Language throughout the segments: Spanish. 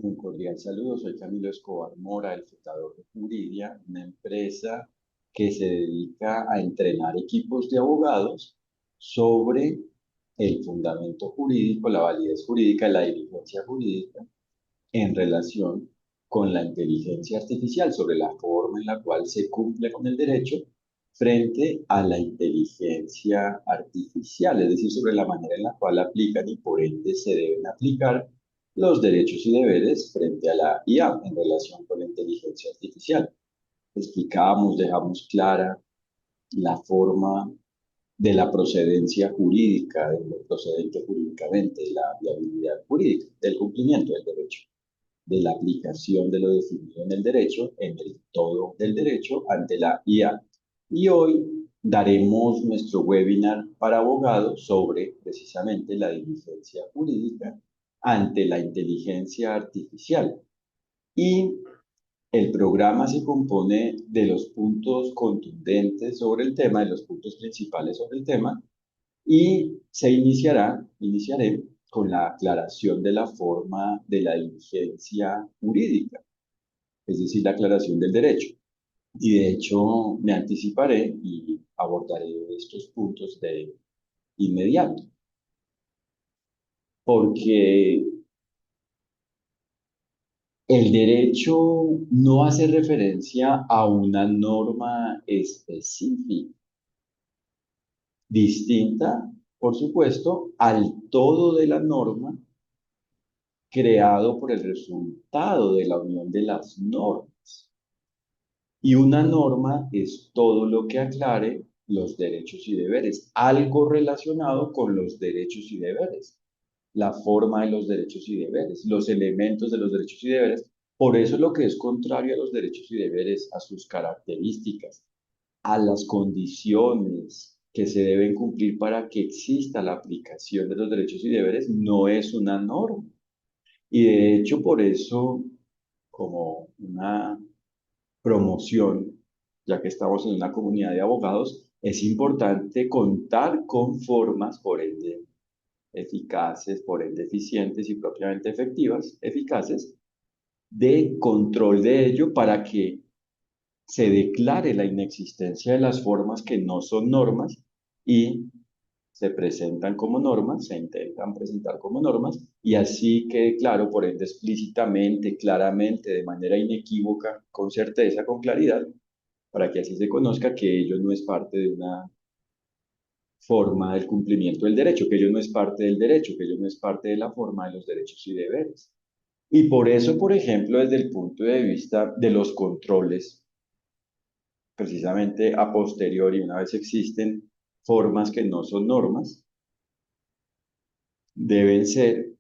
Un cordial saludo, soy Camilo Escobar Mora, el fundador de Juridia, una empresa que se dedica a entrenar equipos de abogados sobre el fundamento jurídico, la validez jurídica, la diligencia jurídica en relación con la inteligencia artificial, sobre la forma en la cual se cumple con el derecho frente a la inteligencia artificial, es decir, sobre la manera en la cual aplican y por ende se deben aplicar los derechos y deberes frente a la IA en relación con la inteligencia artificial. Explicamos, dejamos clara la forma de la procedencia jurídica, de lo procedente jurídicamente, de la viabilidad jurídica, del cumplimiento del derecho, de la aplicación de lo definido en el derecho, en el todo del derecho ante la IA. Y hoy daremos nuestro webinar para abogados sobre precisamente la diligencia jurídica ante la inteligencia artificial. Y el programa se compone de los puntos contundentes sobre el tema, de los puntos principales sobre el tema, y iniciaré con la aclaración de la forma de la diligencia jurídica, es decir, la aclaración del derecho. Y de hecho me anticiparé y abordaré estos puntos de inmediato, porque el derecho no hace referencia a una norma específica, distinta, por supuesto, al todo de la norma creado por el resultado de la unión de las normas. Y una norma es todo lo que aclare los derechos y deberes, algo relacionado con los derechos y deberes, la forma de los derechos y deberes, los elementos de los derechos y deberes. Por eso lo que es contrario a los derechos y deberes, a sus características, a las condiciones que se deben cumplir para que exista la aplicación de los derechos y deberes, no es una norma. Y de hecho, por eso, como una promoción, ya que estamos en una comunidad de abogados, es importante contar con formas, por ende, eficaces, por ende, eficientes y propiamente efectivas, eficaces, de control de ello para que se declare la inexistencia de las formas que no son normas y se presentan como normas, se intentan presentar como normas, y así quede claro, por ende explícitamente, claramente, de manera inequívoca, con certeza, con claridad, para que así se conozca que ello no es parte de una forma del cumplimiento del derecho, que ello no es parte del derecho, que ello no es parte de la forma de los derechos y deberes. Y por eso, por ejemplo, desde el punto de vista de los controles, precisamente a posteriori, una vez existen formas que no son normas, deben ser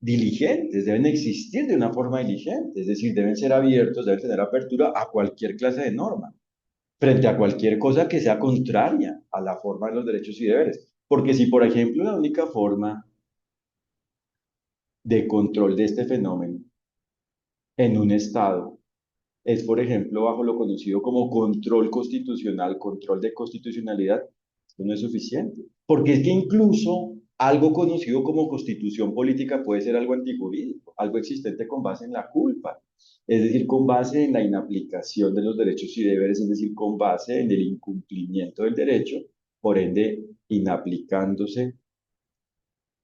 diligentes, deben existir de una forma diligente, es decir, deben ser abiertos, deben tener apertura a cualquier clase de norma, frente a cualquier cosa que sea contraria a la forma de los derechos y deberes. Porque si, por ejemplo, la única forma de control de este fenómeno en un Estado es, por ejemplo, bajo lo conocido como control constitucional, control de constitucionalidad, esto no es suficiente. Porque es que incluso algo conocido como constitución política puede ser algo antijurídico, algo existente con base en la culpa, es decir, con base en la inaplicación de los derechos y deberes, es decir, con base en el incumplimiento del derecho, por ende, inaplicándose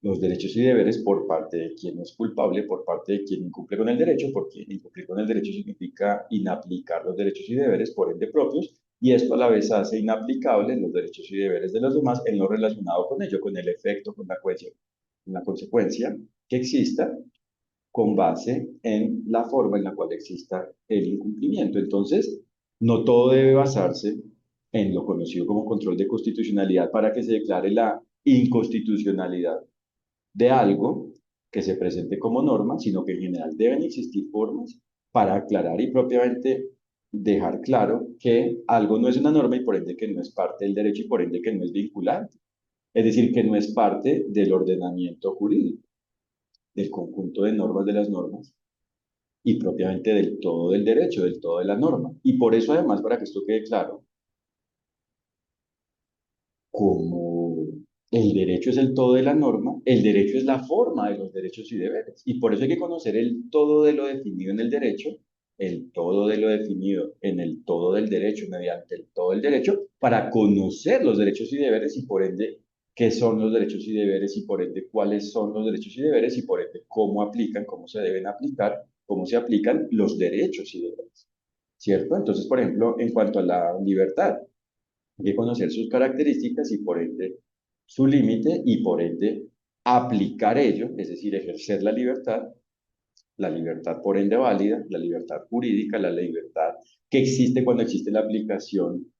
los derechos y deberes por parte de quien no es culpable, por parte de quien incumple con el derecho, porque incumplir con el derecho significa inaplicar los derechos y deberes por ende propios, y esto a la vez hace inaplicables los derechos y deberes de los demás en lo relacionado con ello, con el efecto, con la consecuencia que exista con base en la forma en la cual exista el incumplimiento. Entonces, no todo debe basarse en lo conocido como control de constitucionalidad para que se declare la inconstitucionalidad de algo que se presente como norma, sino que en general deben existir formas para aclarar y propiamente dejar claro que algo no es una norma y por ende que no es parte del derecho y por ende que no es vinculante. Es decir, que no es parte del ordenamiento jurídico, del conjunto de normas de las normas y propiamente del todo del derecho, del todo de la norma. Y por eso además, para que esto quede claro, como El derecho es el todo de la norma, el derecho es la forma de los derechos y deberes. Y por eso hay que conocer el todo de lo definido en el derecho, el todo de lo definido en el todo del derecho, mediante el todo del derecho, para conocer los derechos y deberes y por ende qué son los derechos y deberes y por ende cuáles son los derechos y deberes y por ende cómo aplican, cómo se deben aplicar, cómo se aplican los derechos y deberes. ¿Cierto? Entonces, por ejemplo, en cuanto a la libertad, hay que conocer sus características y por ende su límite y por ende aplicar ello, es decir, ejercer la libertad por ende válida, la libertad jurídica, la libertad que existe cuando existe la aplicación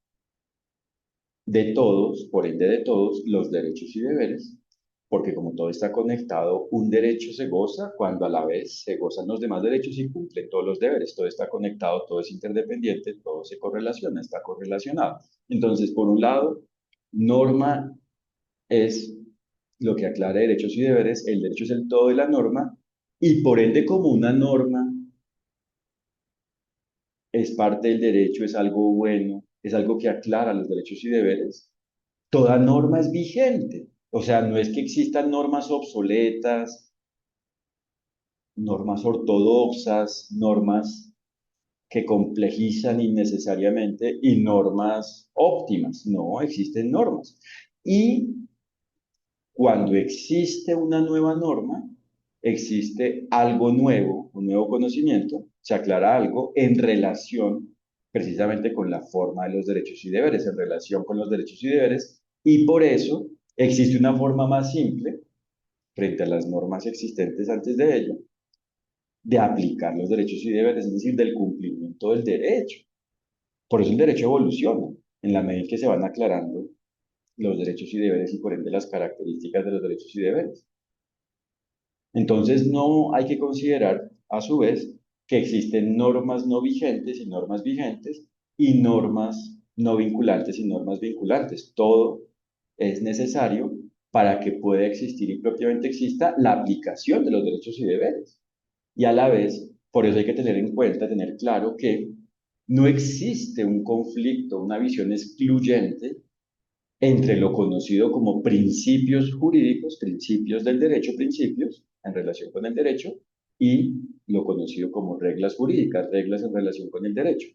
de todos, por ende de todos, los derechos y deberes, porque como todo está conectado, un derecho se goza cuando a la vez se gozan los demás derechos y cumplen todos los deberes. Todo está conectado, todo es interdependiente, todo se correlaciona, está correlacionado. Entonces, por un lado, norma es lo que aclara derechos y deberes, el derecho es el todo de la norma, y por ende como una norma es parte del derecho, es algo bueno, es algo que aclara los derechos y deberes, toda norma es vigente. O sea, no es que existan normas obsoletas, normas ortodoxas, normas que complejizan innecesariamente y normas óptimas. No, existen normas. Y cuando existe una nueva norma, existe algo nuevo, un nuevo conocimiento, se aclara algo en relación precisamente con la forma de los derechos y deberes, en relación con los derechos y deberes, y por eso existe una forma más simple, frente a las normas existentes antes de ello, de aplicar los derechos y deberes, es decir, del cumplimiento del derecho. Por eso el derecho evoluciona, en la medida en que se van aclarando los derechos y deberes y por ende las características de los derechos y deberes. Entonces, no hay que considerar, a su vez, que existen normas no vigentes y normas no vinculantes y normas vinculantes. Todo es necesario para que pueda existir y propiamente exista la aplicación de los derechos y deberes. Y a la vez, por eso hay que tener en cuenta, tener claro que no existe un conflicto, una visión excluyente entre lo conocido como principios jurídicos, principios del derecho, principios en relación con el derecho, y lo conocido como reglas jurídicas, reglas en relación con el derecho.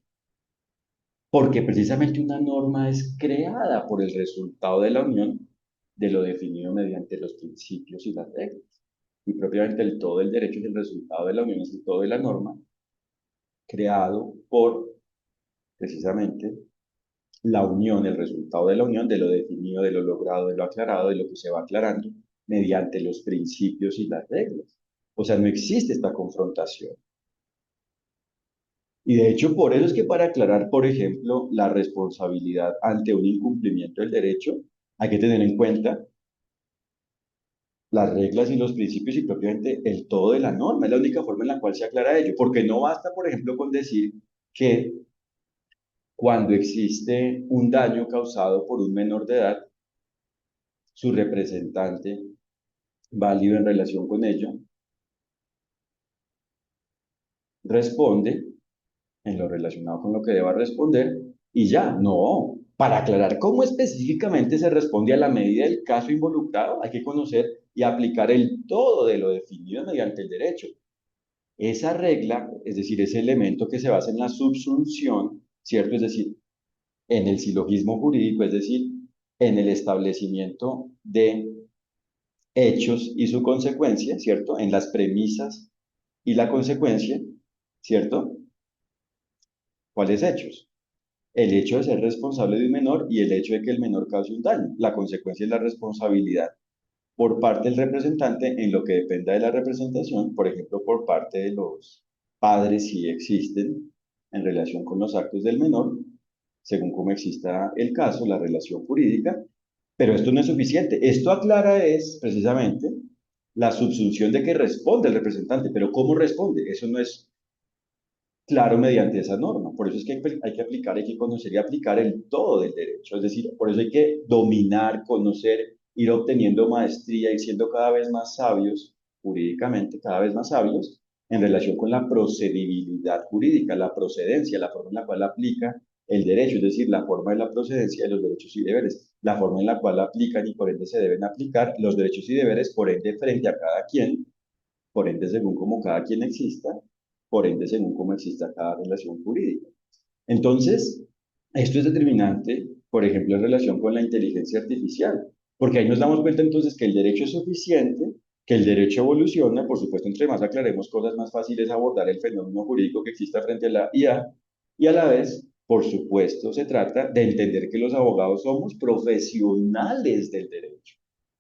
Porque precisamente una norma es creada por el resultado de la unión de lo definido mediante los principios y las reglas. Y propiamente el todo del derecho es el resultado de la unión, es el todo de la norma, creado por precisamente la unión, el resultado de la unión, de lo definido, de lo logrado, de lo aclarado, de lo que se va aclarando mediante los principios y las reglas. O sea, no existe esta confrontación. Y de hecho, por eso es que para aclarar, por ejemplo, la responsabilidad ante un incumplimiento del derecho, hay que tener en cuenta las reglas y los principios y propiamente el todo de la norma. Es la única forma en la cual se aclara ello. Porque no basta, por ejemplo, con decir que cuando existe un daño causado por un menor de edad, su representante válido en relación con ello, responde en lo relacionado con lo que deba responder y ya, no. Para aclarar cómo específicamente se responde a la medida del caso involucrado, hay que conocer y aplicar el todo de lo definido mediante el derecho. Esa regla, es decir, ese elemento que se basa en la subsunción, ¿cierto? Es decir, en el silogismo jurídico, es decir, en el establecimiento de hechos y su consecuencia, ¿cierto? En las premisas y la consecuencia, ¿cierto? ¿Cuáles hechos? El hecho de ser responsable de un menor y el hecho de que el menor cause un daño. La consecuencia es la responsabilidad por parte del representante en lo que dependa de la representación, por ejemplo, por parte de los padres si existen en relación con los actos del menor, según como exista el caso, la relación jurídica, pero esto no es suficiente. Esto aclara es precisamente la subsunción de que responde el representante, pero ¿cómo responde? Eso no es claro mediante esa norma. Por eso es que hay que aplicar, hay que conocer y aplicar el todo del derecho. Es decir, por eso hay que dominar, conocer, ir obteniendo maestría y siendo cada vez más sabios, jurídicamente, cada vez más sabios, en relación con la procedibilidad jurídica, la procedencia, la forma en la cual aplica el derecho, es decir, la forma de la procedencia de los derechos y deberes. la forma en la cual aplican y por ende se deben aplicar los derechos y deberes, por ende frente a cada quien, por ende según como cada quien exista, por ende según cómo exista cada relación jurídica. Entonces, esto es determinante, por ejemplo, en relación con la inteligencia artificial, porque ahí nos damos cuenta entonces que el derecho es suficiente, que el derecho evoluciona, por supuesto, entre más aclaremos cosas más fáciles abordar el fenómeno jurídico que exista frente a la IA, y a la vez, por supuesto, se trata de entender que los abogados somos profesionales del derecho,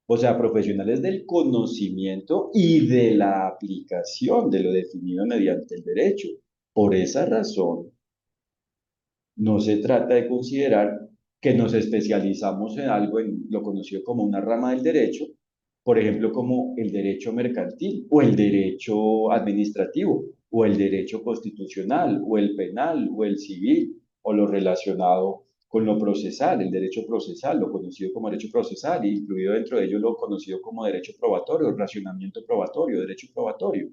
o sea, profesionales del conocimiento y de la aplicación de lo definido mediante el derecho. Por esa razón, no se trata de considerar que nos especializamos en algo, en lo conocido como una rama del derecho, por ejemplo, como el derecho mercantil o el derecho administrativo o el derecho constitucional o el penal o el civil o lo relacionado con lo procesal, el derecho procesal, lo conocido como derecho procesal, y incluido dentro de ello lo conocido como derecho probatorio, racionamiento probatorio, derecho probatorio,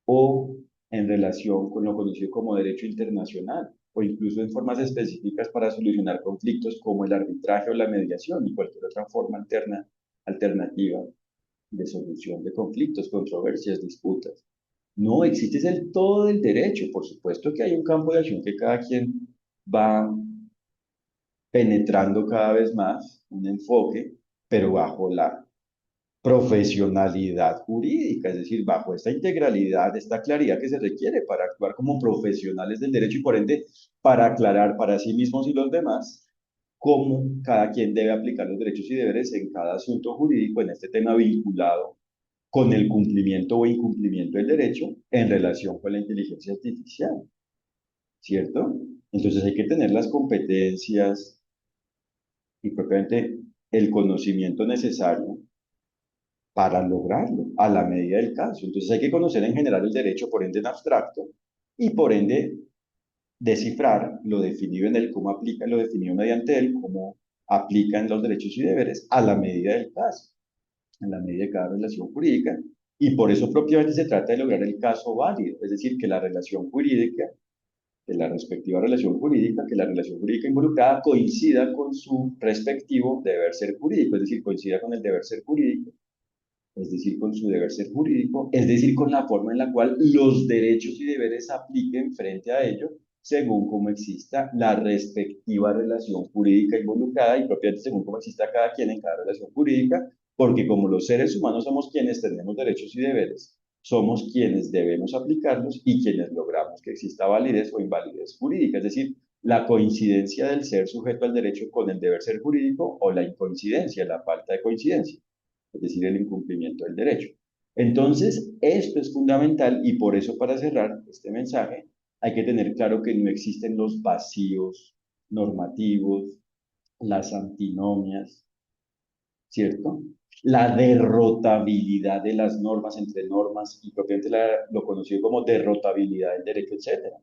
o en relación con lo conocido como derecho internacional, o incluso en formas específicas para solucionar conflictos como el arbitraje o la mediación y cualquier otra forma alternativa de solución de conflictos, controversias, disputas. No existe el todo del derecho, por supuesto que hay un campo de acción que cada quien va penetrando cada vez más, un enfoque, pero bajo la profesionalidad jurídica, es decir, bajo esta integralidad, esta claridad que se requiere para actuar como profesionales del derecho y por ende para aclarar para sí mismos y los demás cómo cada quien debe aplicar los derechos y deberes en cada asunto jurídico en este tema vinculado con el cumplimiento o incumplimiento del derecho en relación con la inteligencia artificial, ¿cierto? Entonces hay que tener las competencias y propiamente el conocimiento necesario para lograrlo, a la medida del caso. Entonces hay que conocer en general el derecho, por ende en abstracto, y por ende descifrar lo definido en él, cómo aplica lo definido mediante él, cómo aplican los derechos y deberes a la medida del caso, a la medida de cada relación jurídica. Y por eso propiamente se trata de lograr el caso válido, es decir, que la relación jurídica, que la respectiva relación jurídica, que la relación jurídica involucrada coincida con su respectivo deber ser jurídico, es decir, coincida con el deber ser jurídico, es decir, con su deber ser jurídico, es decir, con la forma en la cual los derechos y deberes se apliquen frente a ello, según cómo exista la respectiva relación jurídica involucrada y propiamente según cómo exista cada quien en cada relación jurídica, porque como los seres humanos somos quienes tenemos derechos y deberes, somos quienes debemos aplicarlos y quienes logramos que exista validez o invalidez jurídica, es decir, la coincidencia del ser sujeto al derecho con el deber ser jurídico o la incoincidencia, la falta de coincidencia, es decir, el incumplimiento del derecho. Entonces, esto es fundamental y por eso para cerrar este mensaje hay que tener claro que no existen los vacíos normativos, las antinomias, ¿cierto? La derrotabilidad de las normas entre normas y propiamente lo conocido como derrotabilidad del derecho, etcétera.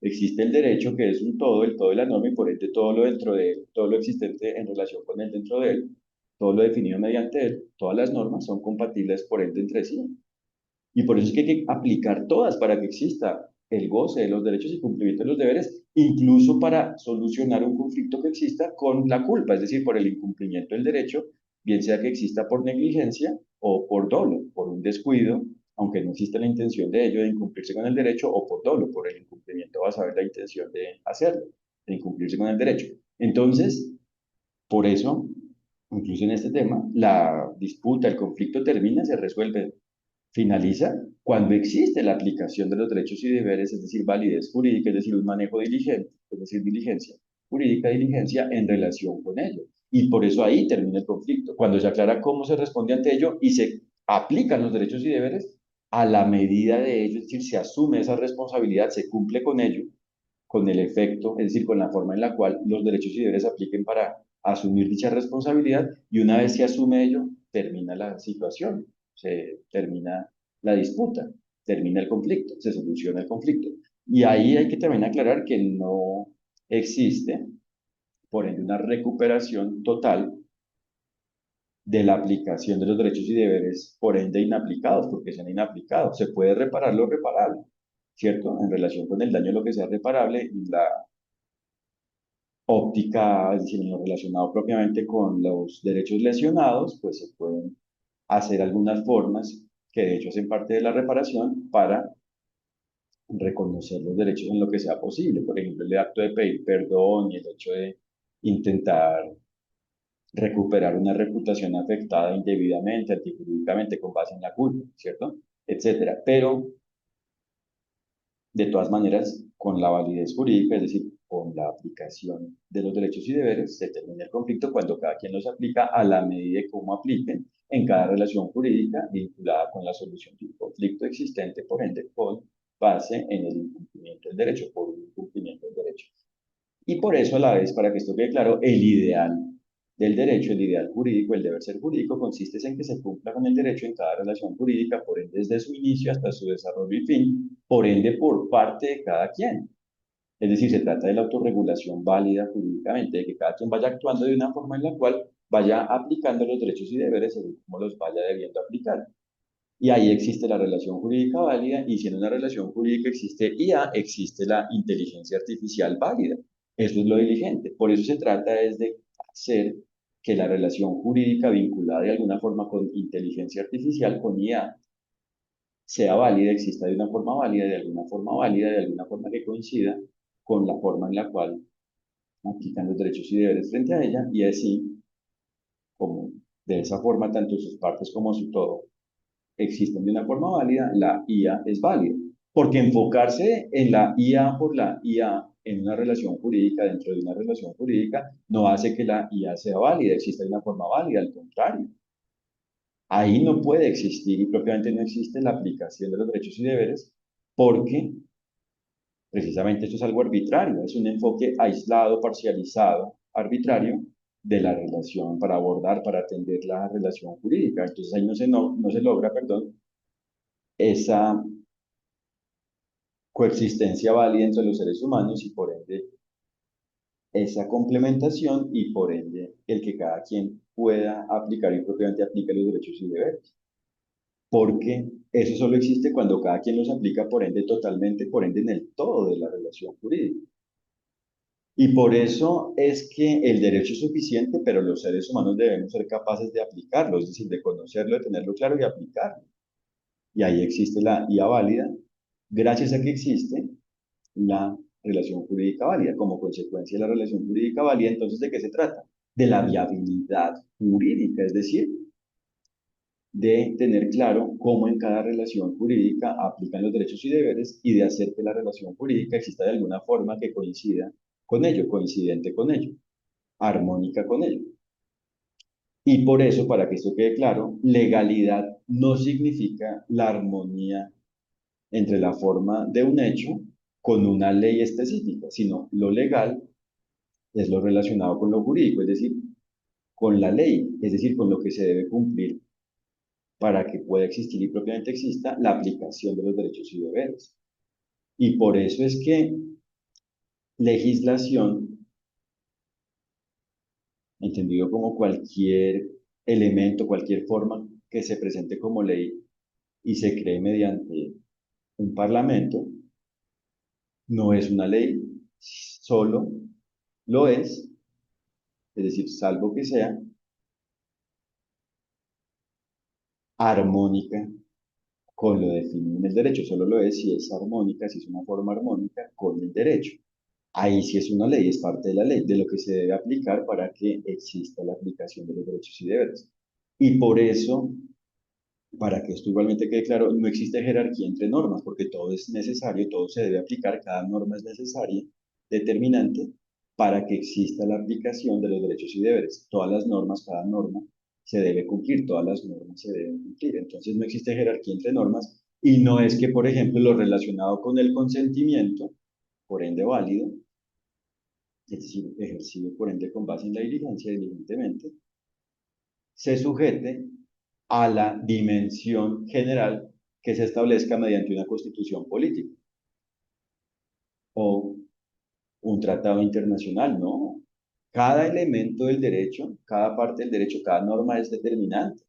Existe el derecho que es un todo, el todo de la norma y por ende todo lo dentro de él, todo lo existente en relación con él dentro de él, todo lo definido mediante él, todas las normas son compatibles por ende entre sí. Y por eso es que hay que aplicar todas para que exista el goce de los derechos y cumplimiento de los deberes, incluso para solucionar un conflicto que exista con la culpa, es decir, por el incumplimiento del derecho, bien sea que exista por negligencia o por dolo, por un descuido, aunque no exista la intención de ello, de incumplirse con el derecho, o por dolo, por el incumplimiento, vas a ver la intención de hacerlo, de incumplirse con el derecho. Entonces, por eso, incluso en este tema, la disputa, el conflicto termina, se resuelve, finaliza cuando existe la aplicación de los derechos y deberes, es decir, validez jurídica, es decir, un manejo diligente, es decir, diligencia jurídica, diligencia en relación con ello. Y por eso ahí termina el conflicto, cuando se aclara cómo se responde ante ello y se aplican los derechos y deberes a la medida de ello, es decir, se asume esa responsabilidad, se cumple con ello, con el efecto, es decir, con la forma en la cual los derechos y deberes se apliquen para asumir dicha responsabilidad y una vez se asume ello, termina la situación, se termina la disputa, termina el conflicto, se soluciona el conflicto. Y ahí hay que también aclarar que no existe, por ende, una recuperación total de la aplicación de los derechos y deberes, por ende inaplicados, porque sean inaplicados. Se puede reparar lo reparable, ¿cierto? En relación con el daño, lo que sea reparable y la óptica, es decir, en lo relacionado propiamente con los derechos lesionados, pues se pueden hacer algunas formas que de hecho hacen parte de la reparación para reconocer los derechos en lo que sea posible. Por ejemplo, el acto de pedir perdón y el hecho de intentar recuperar una reputación afectada indebidamente, antijurídicamente, con base en la culpa, ¿cierto? Etcétera. Pero de todas maneras, con la validez jurídica, es decir, con la aplicación de los derechos y deberes, se termina el conflicto cuando cada quien los aplica a la medida de cómo apliquen en cada relación jurídica vinculada con la solución de un conflicto existente, por ende, con base en el incumplimiento del derecho, por un incumplimiento del derecho. Y por eso, a la vez, para que esto quede claro, el ideal del derecho, el ideal jurídico, el deber ser jurídico, consiste en que se cumpla con el derecho en cada relación jurídica, por ende, desde su inicio hasta su desarrollo y fin, por ende, por parte de cada quien. Es decir, se trata de la autorregulación válida jurídicamente, de que cada quien vaya actuando de una forma en la cual vaya aplicando los derechos y deberes según como los vaya debiendo aplicar. Y ahí existe la relación jurídica válida, y si en una relación jurídica existe IA, existe la inteligencia artificial válida. Eso es lo diligente. Por eso se trata es de hacer que la relación jurídica vinculada de alguna forma con inteligencia artificial, con IA, sea válida, exista de una forma válida, de alguna forma válida, de alguna forma que coincida con la forma en la cual aplican los derechos y deberes frente a ella, y así, como de esa forma, tanto sus partes como su todo existen de una forma válida, la IA es válida. Porque enfocarse en la IA por la IA en una relación jurídica, dentro de una relación jurídica, no hace que la IA sea válida, exista de una forma válida, al contrario. Ahí no puede existir y propiamente no existe la aplicación de los derechos y deberes porque precisamente esto es algo arbitrario, es un enfoque aislado, parcializado, arbitrario de la relación para abordar, para atender la relación jurídica. Entonces ahí no se logra, perdón, esa coexistencia válida entre los seres humanos y por ende esa complementación y por ende el que cada quien pueda aplicar y propiamente aplique los derechos y deberes. Porque eso solo existe cuando cada quien los aplica por ende totalmente, por ende en el todo de la relación jurídica. Y por eso es que el derecho es suficiente, pero los seres humanos debemos ser capaces de aplicarlo, es decir, de conocerlo, de tenerlo claro y aplicarlo. Y ahí existe la IA válida, gracias a que existe la relación jurídica válida. Como consecuencia de la relación jurídica válida, entonces, ¿de qué se trata? De la viabilidad jurídica, es decir, de tener claro cómo en cada relación jurídica aplican los derechos y deberes y de hacer que la relación jurídica exista de alguna forma que coincida con ello, coincidente con ello, armónica con ello. Y por eso, para que esto quede claro, legalidad no significa la armonía entre la forma de un hecho con una ley específica, sino lo legal es lo relacionado con lo jurídico, es decir, con la ley, es decir, con lo que se debe cumplir para que pueda existir y propiamente exista la aplicación de los derechos y deberes. Y por eso es que legislación, entendido como cualquier elemento, cualquier forma que se presente como ley y se cree mediante un parlamento, no es una ley, solo lo es decir, salvo que sea armónica con lo definido en el derecho, solo lo es si es armónica, si es una forma armónica con el derecho. Ahí sí es una ley, es parte de la ley, de lo que se debe aplicar para que exista la aplicación de los derechos y deberes. Y por eso, para que esto igualmente quede claro, no existe jerarquía entre normas, porque todo es necesario, todo se debe aplicar, cada norma es necesaria, determinante, para que exista la aplicación de los derechos y deberes. Todas las normas, cada norma se debe cumplir, todas las normas se deben cumplir. Entonces no existe jerarquía entre normas y no es que, por ejemplo, lo relacionado con el consentimiento, por ende válido, es decir, ejercido por ende con base en la diligencia, diligentemente, se sujete a la dimensión general que se establezca mediante una constitución política o un tratado internacional, no. Cada elemento del derecho, cada parte del derecho, cada norma es determinante,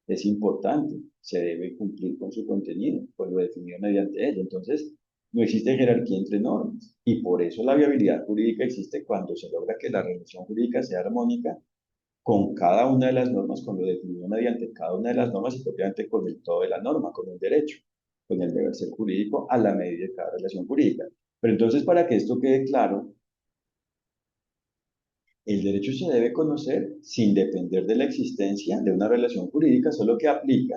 es importante, se debe cumplir con su contenido, con lo definido mediante ella. Entonces, no existe jerarquía entre normas. Y por eso la viabilidad jurídica existe cuando se logra que la relación jurídica sea armónica con cada una de las normas, con lo definido mediante cada una de las normas y propiamente con el todo de la norma, con el derecho, con el deber ser jurídico a la medida de cada relación jurídica. Pero entonces, para que esto quede claro, el derecho se debe conocer sin depender de la existencia de una relación jurídica, solo que aplica,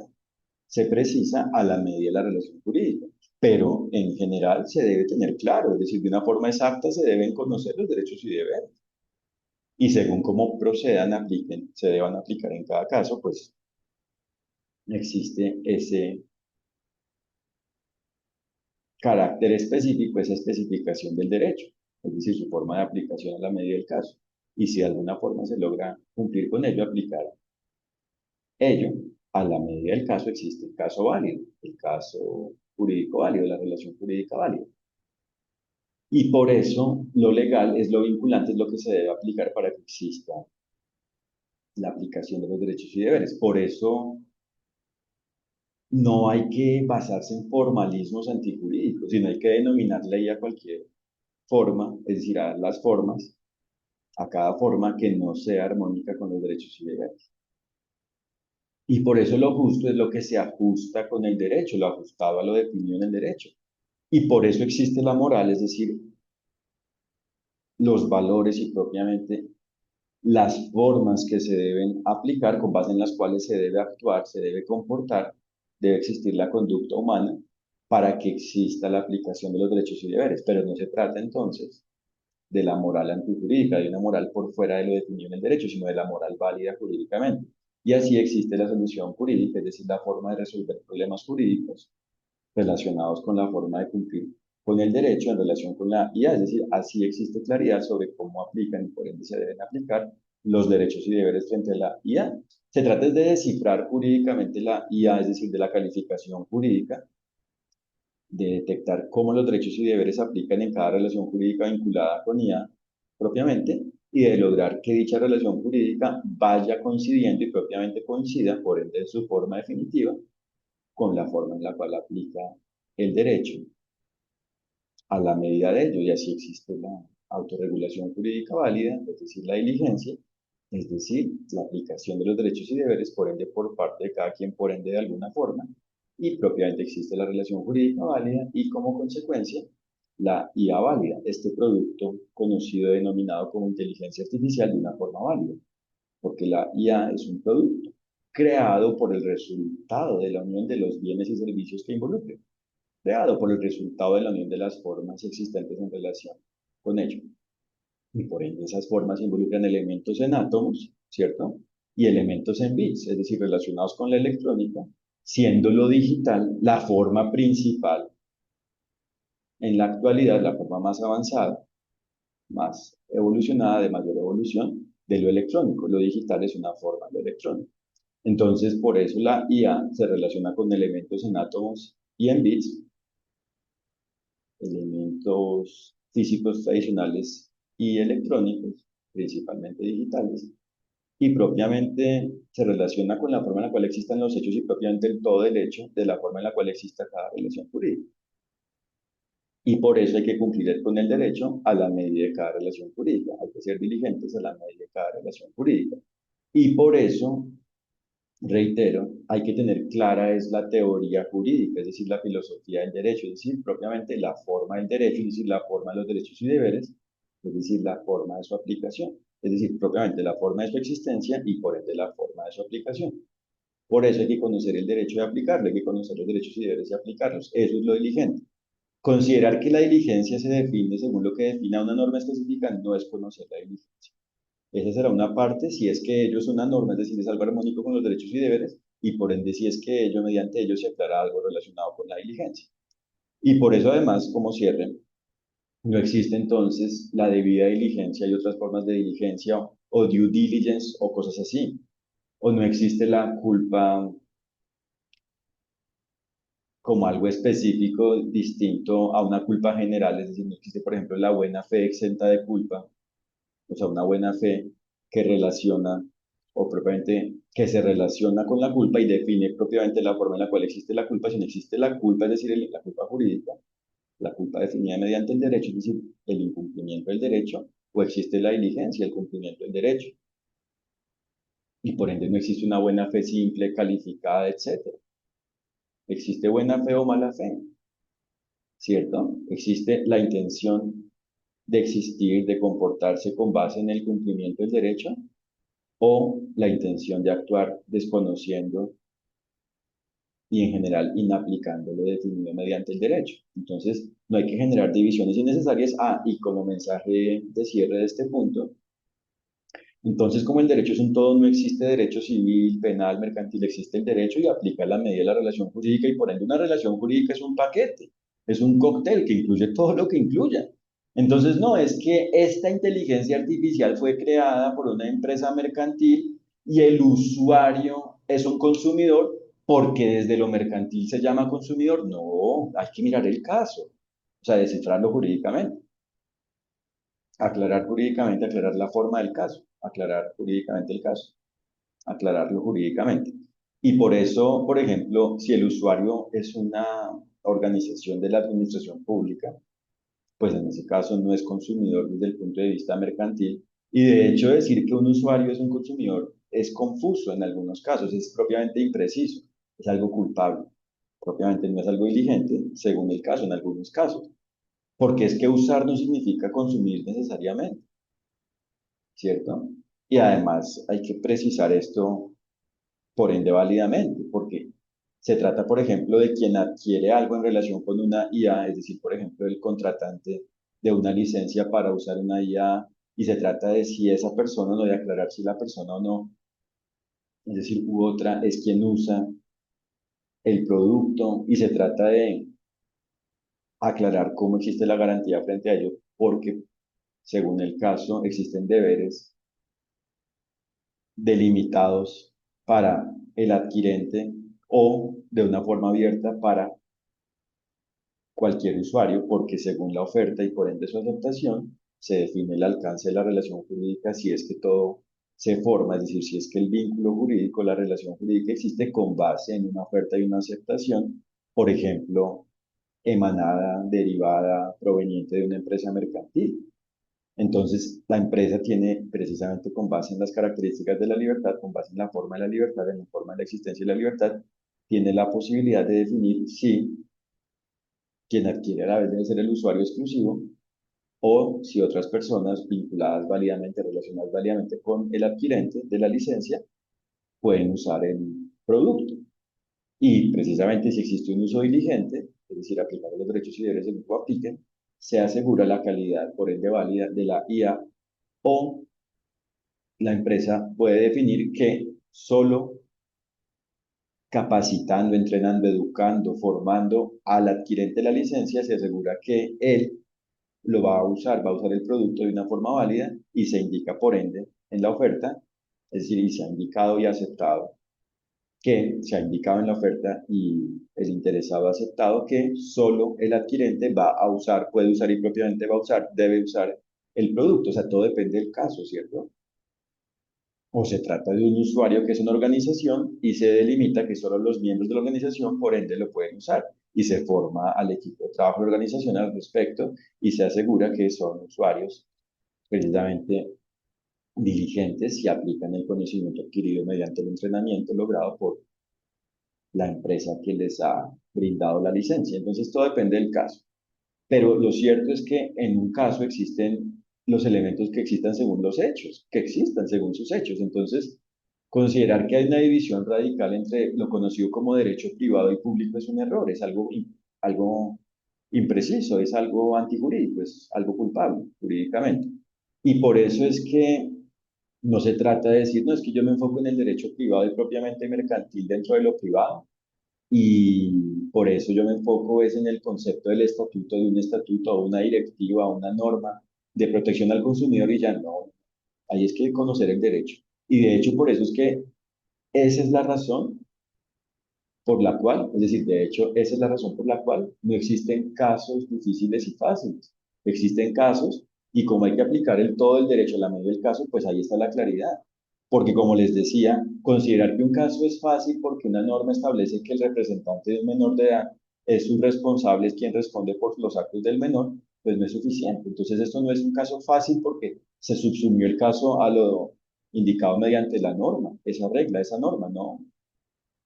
se precisa a la medida de la relación jurídica. Pero en general se debe tener claro, es decir, de una forma exacta se deben conocer los derechos y deberes. Y según cómo procedan, apliquen, se deban aplicar en cada caso, pues existe ese carácter específico, esa especificación del derecho, es decir, su forma de aplicación a la medida del caso. Y si de alguna forma se logra cumplir con ello, aplicar ello, a la medida del caso existe el caso válido, el caso jurídico válido, la relación jurídica válida. Y por eso lo legal es lo vinculante, es lo que se debe aplicar para que exista la aplicación de los derechos y deberes. Por eso no hay que basarse en formalismos antijurídicos, sino hay que denominar ley a cualquier forma, es decir, a las formas, a cada forma que no sea armónica con los derechos y deberes. Y por eso lo justo es lo que se ajusta con el derecho, lo ajustado a lo definido en el derecho. Y por eso existe la moral, es decir, los valores y propiamente las formas que se deben aplicar, con base en las cuales se debe actuar, se debe comportar, debe existir la conducta humana para que exista la aplicación de los derechos y deberes. Pero no se trata entonces de la moral antijurídica, de una moral por fuera de lo definido en el derecho, sino de la moral válida jurídicamente. Y así existe la solución jurídica, es decir, la forma de resolver problemas jurídicos relacionados con la forma de cumplir con el derecho en relación con la IA, es decir, así existe claridad sobre cómo aplican y por ende se deben aplicar los derechos y deberes frente a la IA. Se trata de descifrar jurídicamente la IA, es decir, de la calificación jurídica, de detectar cómo los derechos y deberes se aplican en cada relación jurídica vinculada con IA propiamente y de lograr que dicha relación jurídica vaya coincidiendo y propiamente coincida, por ende, en su forma definitiva, con la forma en la cual aplica el derecho a la medida de ello, y así existe la autorregulación jurídica válida, es decir, la diligencia, es decir, la aplicación de los derechos y deberes, por ende, por parte de cada quien, por ende, de alguna forma, y propiamente existe la relación jurídica válida y como consecuencia, la IA válida, este producto conocido denominado como inteligencia artificial de una forma válida, porque la IA es un producto creado por el resultado de la unión de los bienes y servicios que involucre, creado por el resultado de la unión de las formas existentes en relación con ello. Y por ende esas formas involucran elementos en átomos, ¿cierto? Y elementos en bits, es decir, relacionados con la electrónica, siendo lo digital la forma principal en la actualidad, la forma más avanzada, más evolucionada, de mayor evolución de lo electrónico. Lo digital es una forma de lo electrónico. Entonces, por eso la IA se relaciona con elementos en átomos y en bits, elementos físicos tradicionales y electrónicos, principalmente digitales, y propiamente se relaciona con la forma en la cual existan los hechos y propiamente el todo del hecho de la forma en la cual exista cada relación jurídica. Y por eso hay que cumplir con el derecho a la medida de cada relación jurídica, hay que ser diligentes a la medida de cada relación jurídica. Y por eso, reitero, hay que tener clara es la teoría jurídica, es decir, la filosofía del derecho, es decir, propiamente la forma del derecho, es decir, la forma de los derechos y deberes, es decir, la forma de su aplicación, es decir, propiamente la forma de su existencia y por ende la forma de su aplicación. Por eso hay que conocer el derecho y aplicarlo, hay que conocer los derechos y deberes y aplicarlos. Eso es lo diligente. Considerar que la diligencia se define según lo que defina una norma específica no es conocer la diligencia. Esa será una parte si es que ello es una norma, es decir, es algo armónico con los derechos y deberes, y por ende si es que ello, mediante ello, se aclara algo relacionado con la diligencia. Y por eso, además, como cierre, no existe entonces la debida diligencia y otras formas de diligencia o due diligence o cosas así. O no existe la culpa como algo específico distinto a una culpa general, es decir, no existe, por ejemplo, la buena fe exenta de culpa, o sea, una buena fe que relaciona o propiamente que se relaciona con la culpa y define propiamente la forma en la cual existe la culpa, si no existe la culpa, es decir, la culpa jurídica, la culpa definida mediante el derecho, es decir, el incumplimiento del derecho, o existe la diligencia, el cumplimiento del derecho. Y por ende no existe una buena fe simple, calificada, etcétera. Existe buena fe o mala fe, ¿cierto? Existe la intención de existir, de comportarse con base en el cumplimiento del derecho, o la intención de actuar desconociendo y en general inaplicando lo definido mediante el derecho. Entonces, no hay que generar divisiones innecesarias. Y como mensaje de cierre de este punto, entonces, como el derecho es un todo, no existe derecho civil, penal, mercantil, existe el derecho y aplica la medida de la relación jurídica y por ende una relación jurídica es un paquete, es un cóctel que incluye todo lo que incluya. Entonces, no es que esta inteligencia artificial fue creada por una empresa mercantil y el usuario es un consumidor porque desde lo mercantil se llama consumidor. No, hay que mirar el caso, o sea, descifrarlo jurídicamente, aclarar jurídicamente, aclarar la forma del caso, aclarar jurídicamente el caso, aclararlo jurídicamente. Y por eso, por ejemplo, si el usuario es una organización de la administración pública, pues en ese caso no es consumidor desde el punto de vista mercantil. Y de hecho decir que un usuario es un consumidor es confuso en algunos casos, es propiamente impreciso, es algo culpable. Propiamente no es algo diligente, según el caso, en algunos casos. Porque es que usar no significa consumir necesariamente, ¿cierto? Y además hay que precisar esto por ende válidamente, porque se trata, por ejemplo, de quien adquiere algo en relación con una IA, es decir, por ejemplo, el contratante de una licencia para usar una IA, y se trata de si esa persona, no de aclarar si la persona o no, es decir, u otra es quien usa el producto, y se trata de aclarar cómo existe la garantía frente a ello, porque según el caso existen deberes delimitados para el adquirente o de una forma abierta para cualquier usuario, porque según la oferta y por ende su aceptación, se define el alcance de la relación jurídica si es que todo se forma, es decir, si es que el vínculo jurídico, la relación jurídica existe con base en una oferta y una aceptación, por ejemplo, emanada, derivada, proveniente de una empresa mercantil. Entonces, la empresa tiene, precisamente con base en las características de la libertad, con base en la forma de la libertad, en la forma de la existencia de la libertad, tiene la posibilidad de definir si quien adquiere a la vez debe ser el usuario exclusivo o si otras personas vinculadas válidamente, relacionadas válidamente con el adquirente de la licencia, pueden usar el producto. Y precisamente si existe un uso diligente, es decir, aplicando los derechos y deberes del grupo apliquen, se asegura la calidad, por ende válida, de la IA, o la empresa puede definir que solo capacitando, entrenando, educando, formando al adquirente de la licencia, se asegura que él lo va a usar el producto de una forma válida y se indica por ende en la oferta, es decir, y se ha indicado y aceptado que se ha indicado en la oferta y el interesado ha aceptado que solo el adquirente va a usar, puede usar y propiamente va a usar, debe usar el producto. O sea, todo depende del caso, ¿cierto? O se trata de un usuario que es una organización y se delimita que solo los miembros de la organización, por ende, lo pueden usar. Y se forma al equipo de trabajo de la organización al respecto y se asegura que son usuarios precisamente diligentes y aplican el conocimiento adquirido mediante el entrenamiento logrado por la empresa que les ha brindado la licencia. Entonces, todo depende del caso. Pero lo cierto es que en un caso existen los elementos que existan según los hechos, que existan según sus hechos. Entonces, considerar que hay una división radical entre lo conocido como derecho privado y público es un error, es algo impreciso, es algo antijurídico, es algo culpable jurídicamente. Y por eso es que no se trata de decir, no, es que yo me enfoco en el derecho privado y propiamente mercantil dentro de lo privado, y por eso yo me enfoco es en el concepto del estatuto, de un estatuto o una directiva o una norma de protección al consumidor y ya no, ahí es que conocer el derecho. Y de hecho por eso es que esa es la razón por la cual, es decir, de hecho esa es la razón por la cual no existen casos difíciles y fáciles. Existen casos y como hay que aplicar todo el derecho a la medida del caso, pues ahí está la claridad. Porque como les decía, considerar que un caso es fácil porque una norma establece que el representante de un menor de edad es su responsable, es quien responde por los actos del menor, pues no es suficiente. Entonces esto no es un caso fácil porque se subsumió el caso a lo indicado mediante la norma, esa regla, esa norma, no.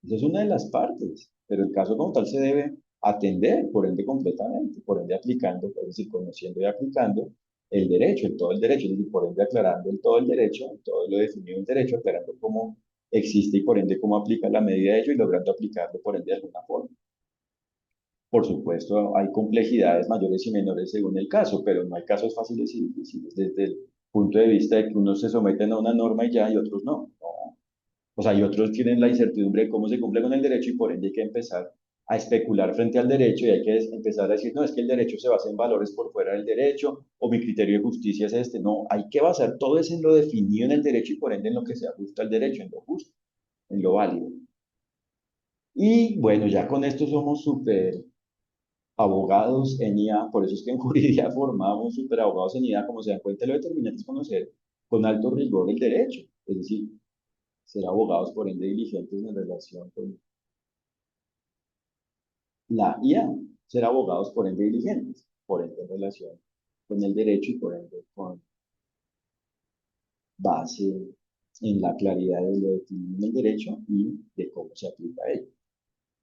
Esa es una de las partes, pero el caso como tal se debe atender, por ende completamente, por ende aplicando, es decir, conociendo y aplicando el derecho, el todo el derecho, es decir, por ende aclarando el todo el derecho, todo lo definido en derecho, aclarando cómo existe y por ende cómo aplica la medida de ello y logrando aplicarlo por ende de alguna forma. Por supuesto, hay complejidades mayores y menores según el caso, pero no hay casos fáciles y difíciles desde el punto de vista de que unos se someten a una norma y ya y otros no. No. O sea, y otros tienen la incertidumbre de cómo se cumple con el derecho y por ende hay que empezar a especular frente al derecho y hay que empezar a decir, no, es que el derecho se basa en valores por fuera del derecho o mi criterio de justicia es este. No, hay que basar todo eso en lo definido en el derecho y por ende en lo que se ajusta al derecho, en lo justo, en lo válido. Y bueno, ya con esto somos súper abogados en IA, por eso es que en Juridia formamos súper abogados en IA, como se dan cuenta, lo determinante es conocer con alto rigor el derecho, es decir, ser abogados por ende diligentes en relación con la IA, ser abogados por ende diligentes, por ende en relación con el derecho y por ende con base en la claridad de lo definido en el derecho y de cómo se aplica a ello.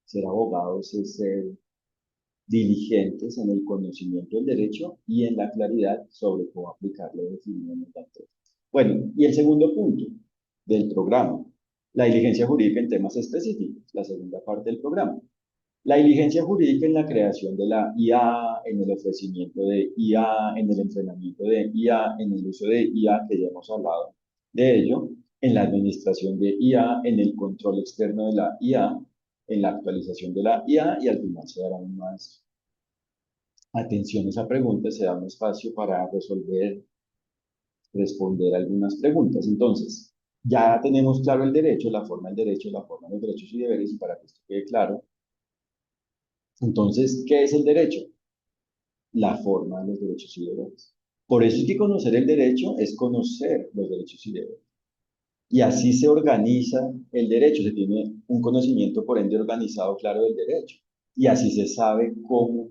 Ser abogados es ser diligentes en el conocimiento del derecho y en la claridad sobre cómo aplicarlo definido en el derecho. Bueno, y el segundo punto del programa, la diligencia jurídica en temas específicos, la segunda parte del programa. La diligencia jurídica en la creación de la IA, en el ofrecimiento de IA, en el entrenamiento de IA, en el uso de IA, que ya hemos hablado de ello, en la administración de IA, en el control externo de la IA, en la actualización de la IA y al final se darán más atención a esa pregunta, se da un espacio para resolver, responder algunas preguntas. Entonces, ya tenemos claro el derecho, la forma del derecho, la forma de los derechos y deberes, y para que esto quede claro, entonces, ¿qué es el derecho? La forma de los derechos y deberes. Por eso es que conocer el derecho es conocer los derechos y deberes. Y así se organiza el derecho, se tiene un conocimiento por ende organizado claro del derecho. Y así se sabe cómo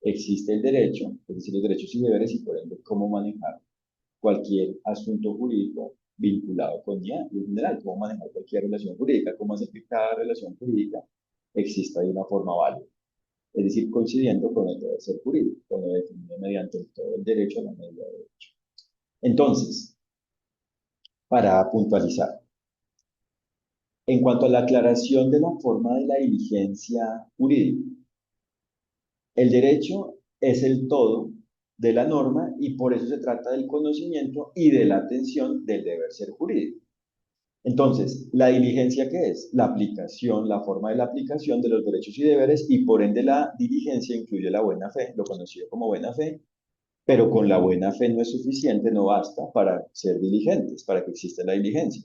existe el derecho, es decir, los derechos y deberes, y por ende cómo manejar cualquier asunto jurídico vinculado con IA en general, cómo manejar cualquier relación jurídica, cómo hacer que cada relación jurídica exista de una forma válida. Es decir, coincidiendo con el deber ser jurídico, con lo definido mediante todo el derecho a la medida de derecho. Entonces, para puntualizar, en cuanto a la aclaración de la forma de la diligencia jurídica, el derecho es el todo de la norma y por eso se trata del conocimiento y de la atención del deber ser jurídico. Entonces, ¿la diligencia qué es? La aplicación, la forma de la aplicación de los derechos y deberes y por ende la diligencia incluye la buena fe, lo conocido como buena fe, pero con la buena fe no es suficiente, no basta para ser diligentes, para que exista la diligencia.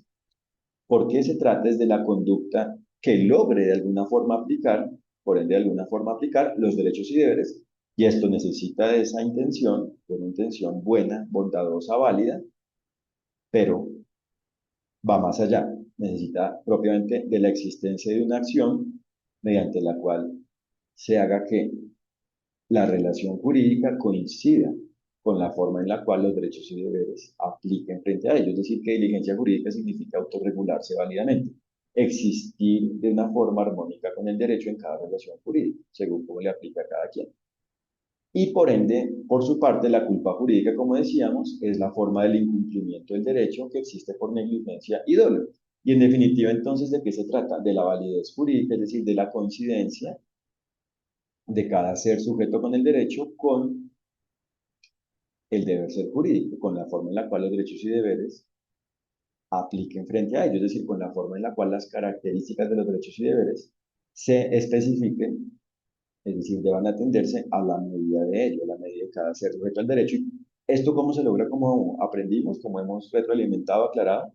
Porque se trata de la conducta que logre de alguna forma aplicar, por ende de alguna forma aplicar los derechos y deberes, y esto necesita de esa intención, de una intención buena, bondadosa, válida, pero va más allá, necesita propiamente de la existencia de una acción mediante la cual se haga que la relación jurídica coincida con la forma en la cual los derechos y deberes apliquen frente a ellos. Es decir, que diligencia jurídica significa autorregularse válidamente, existir de una forma armónica con el derecho en cada relación jurídica, según cómo le aplica a cada quien. Y por ende, por su parte, la culpa jurídica, como decíamos, es la forma del incumplimiento del derecho que existe por negligencia y dolo. Y en definitiva, entonces, ¿de qué se trata? De la validez jurídica, es decir, de la coincidencia de cada ser sujeto con el derecho con el deber ser jurídico, con la forma en la cual los derechos y deberes apliquen frente a ellos, es decir, con la forma en la cual las características de los derechos y deberes se especifiquen, es decir, deban atenderse a la medida de ello, a la medida de cada ser sujeto al derecho. ¿Y esto cómo se logra? Como aprendimos, como hemos retroalimentado, aclarado,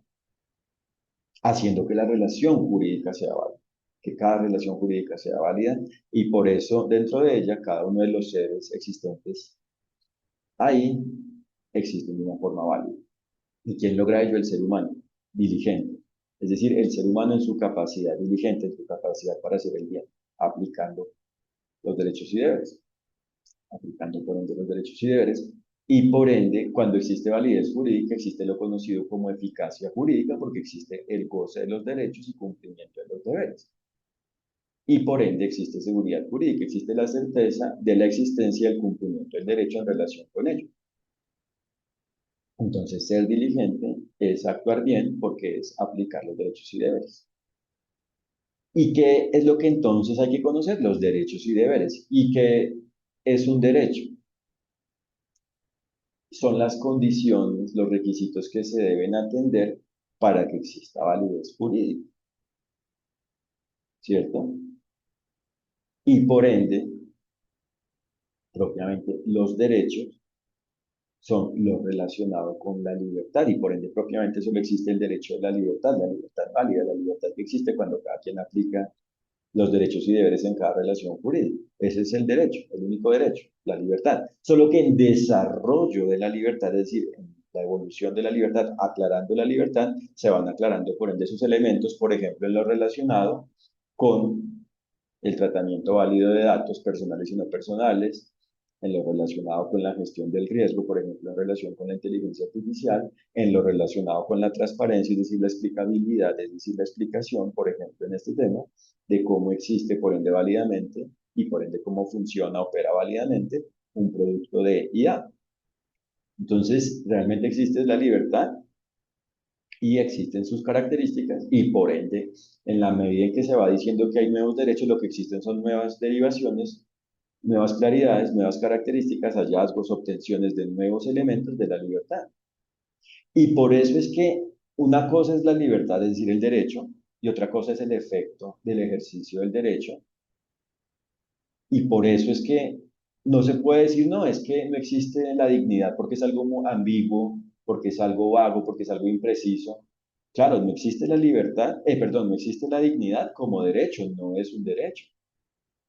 haciendo que la relación jurídica sea válida, que cada relación jurídica sea válida y por eso dentro de ella cada uno de los seres existentes ahí existen de una forma válida. ¿Y quién logra ello? El ser humano, diligente. Es decir, el ser humano en su capacidad diligente, en su capacidad para hacer el bien, aplicando los derechos y deberes, aplicando por ende los derechos y deberes, y por ende, cuando existe validez jurídica, existe lo conocido como eficacia jurídica, porque existe el goce de los derechos y cumplimiento de los deberes. Y por ende existe seguridad jurídica, existe la certeza de la existencia y el cumplimiento del derecho en relación con ello. Entonces, ser diligente es actuar bien porque es aplicar los derechos y deberes. ¿Y qué es lo que entonces hay que conocer? Los derechos y deberes. ¿Y qué es un derecho? Son las condiciones, los requisitos que se deben atender para que exista validez jurídica, ¿cierto? Y por ende, propiamente, los derechos son lo relacionado con la libertad y por ende propiamente solo existe el derecho de la libertad válida, la libertad que existe cuando cada quien aplica los derechos y deberes en cada relación jurídica. Ese es el derecho, el único derecho, la libertad. Solo que en desarrollo de la libertad, es decir, en la evolución de la libertad, aclarando la libertad, se van aclarando por ende sus elementos, por ejemplo, en lo relacionado con el tratamiento válido de datos personales y no personales, en lo relacionado con la gestión del riesgo, por ejemplo, en relación con la inteligencia artificial, en lo relacionado con la transparencia, es decir, la explicabilidad, es decir, la explicación, por ejemplo, en este tema, de cómo existe, por ende, válidamente y por ende cómo funciona, opera válidamente un producto de IA. Entonces, realmente existe la libertad y existen sus características y por ende, en la medida en que se va diciendo que hay nuevos derechos, lo que existen son nuevas derivaciones, nuevas claridades, nuevas características, hallazgos, obtenciones de nuevos elementos de la libertad. Y por eso es que una cosa es la libertad, es decir, el derecho, y otra cosa es el efecto del ejercicio del derecho. Y por eso es que no se puede decir, no, es que no existe la dignidad porque es algo ambiguo, porque es algo vago, porque es algo impreciso. Claro, no existe la libertad, perdón, no existe la dignidad como derecho, no es un derecho.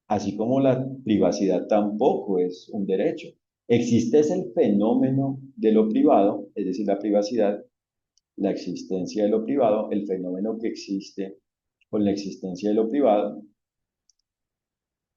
Así como la privacidad tampoco es un derecho. Existe es el fenómeno de lo privado, es decir, la privacidad, la existencia de lo privado, el fenómeno que existe con la existencia de lo privado,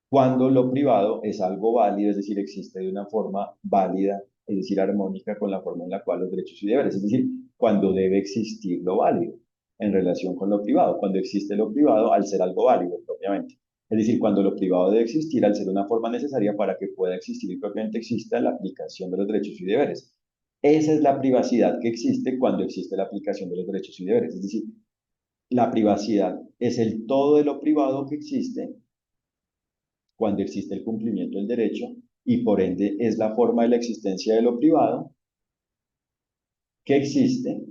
cuando lo privado es algo válido, es decir, existe de una forma válida, es decir, armónica con la forma en la cual los derechos y deberes, es decir, cuando debe existir lo válido en relación con lo privado, cuando existe lo privado al ser algo válido propiamente. Es decir, cuando lo privado debe existir al ser una forma necesaria para que pueda existir y propiamente exista la aplicación de los derechos y deberes. Esa es la privacidad que existe cuando existe la aplicación de los derechos y deberes. Es decir, la privacidad es el todo de lo privado que existe cuando existe el cumplimiento del derecho y por ende es la forma de la existencia de lo privado que existe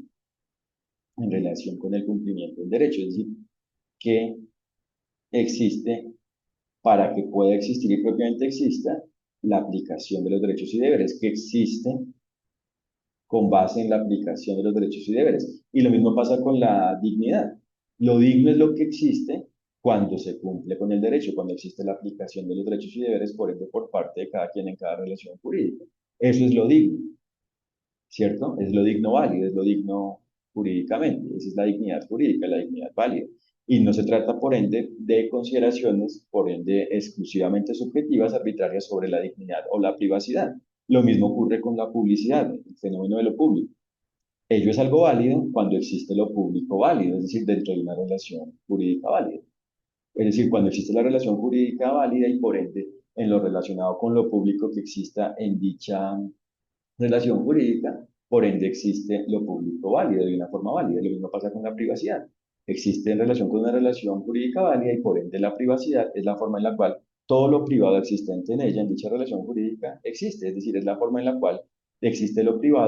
en relación con el cumplimiento del derecho, es decir, que existe para que pueda existir y propiamente exista la aplicación de los derechos y deberes, que existe con base en la aplicación de los derechos y deberes. Y lo mismo pasa con la dignidad. Lo digno es lo que existe cuando se cumple con el derecho, cuando existe la aplicación de los derechos y deberes, por ende, por parte de cada quien en cada relación jurídica. Eso es lo digno, ¿cierto? Es lo digno válido, es lo digno jurídicamente. Esa es la dignidad jurídica, la dignidad válida. Y no se trata, por ende, de consideraciones, por ende, exclusivamente subjetivas, arbitrarias sobre la dignidad o la privacidad. Lo mismo ocurre con la publicidad, el fenómeno de lo público. Ello es algo válido cuando existe lo público válido, es decir, dentro de una relación jurídica válida. Es decir, cuando existe la relación jurídica válida y por ende en lo relacionado con lo público que exista en dicha relación jurídica, por ende existe lo público válido de una forma válida. Lo mismo pasa con la privacidad. Existe en relación con una relación jurídica válida y por ende la privacidad es la forma en la cual todo lo privado existente en ella, en dicha relación jurídica, existe. Es decir, es la forma en la cual existe lo privado